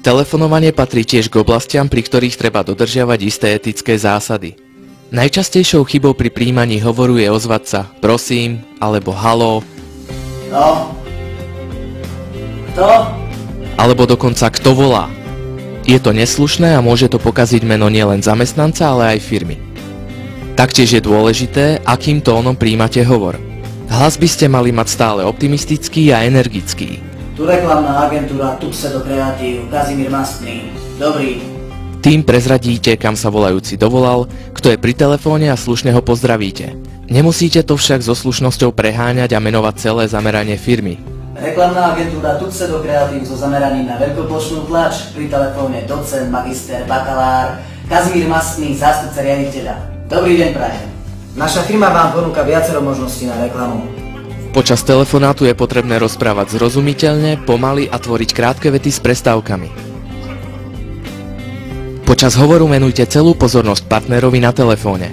Telefonovanie patrí tiež k oblastiam, pri ktorých treba dodržiavať isté etické zásady. Najčastejšou chybou pri prijímaní hovoru je ozvať sa prosím alebo haló. No. Kto? Alebo dokonca kto volá. Je to neslušné a môže to pokaziť meno nielen zamestnanca, ale aj firmy. Taktiež je dôležité, akým tónom prijímate hovor. Hlas by ste mali mať stále optimistický a energický. Tu reklamná agentúra Tuxedo Creative, Kazimír Mastný. Dobrý. Tým prezradíte, kam sa volajúci dovolal, kto je pri telefóne a slušne ho pozdravíte. Nemusíte to však so slušnosťou preháňať a menovať celé zameranie firmy. Reklamná agentúra Tuxedo Creative so zameraním na veľkoplošnú tlač, pri telefóne docent, magister, bakalár, Kazimír Mastný, zástupca riaditeľa. Dobrý deň prajem. Naša firma vám ponúka viacero možností na reklamu. Počas telefonátu je potrebné rozprávať zrozumiteľne, pomaly a tvoriť krátke vety s prestávkami. Počas hovoru venujte celú pozornosť partnerovi na telefóne.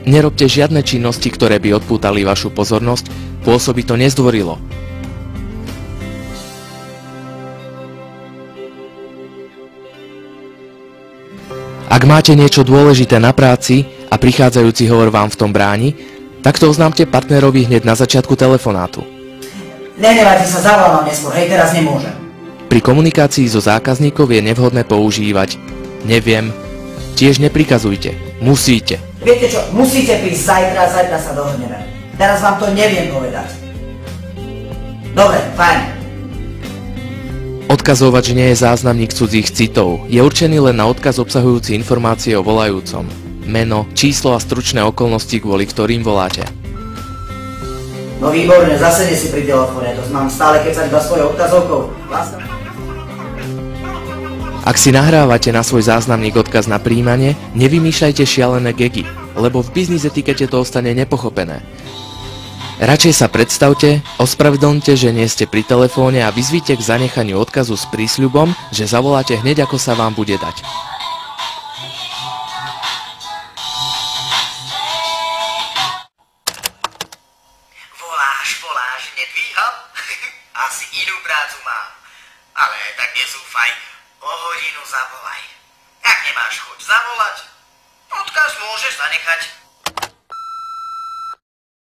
Nerobte žiadne činnosti, ktoré by odpútali vašu pozornosť, pôsobí to nezdvorilo. Ak máte niečo dôležité na práci a prichádzajúci hovor vám v tom bráni, tak to oznámte partnerovi hneď na začiatku telefonátu. Nehnevajte sa, zavolám vám neskôr, hej, teraz nemôžem. Pri komunikácii so zákazníkov je nevhodné používať neviem, tiež neprikazujte, musíte. Viete čo, musíte prísť zajtra sa dohodneme. Teraz vám to neviem povedať. Dobre, fajn. Odkazovač nie je záznamník cudzích citov, je určený len na odkaz obsahujúci informácie o volajúcom. Meno, číslo a stručné okolnosti, kvôli ktorým voláte. No výborne, zasede si pri telefóne, to mám stále kecať iba svojou odkazovkou. Ak si nahrávate na svoj záznamník odkaz na prijímanie, nevymýšľajte šialené gegy, lebo v biznis etikete to ostane nepochopené. Radšej sa predstavte, ospravedlňte, že nie ste pri telefóne a vyzvite k zanechaniu odkazu s prísľubom, že zavoláte hneď, ako sa vám bude dať. Voláš, nedvíham? Asi inú prácu mám. Ale tak nezúfaj, o hodinu zavolaj. Ak nemáš chuť zavolať, odkaz môžeš zanechať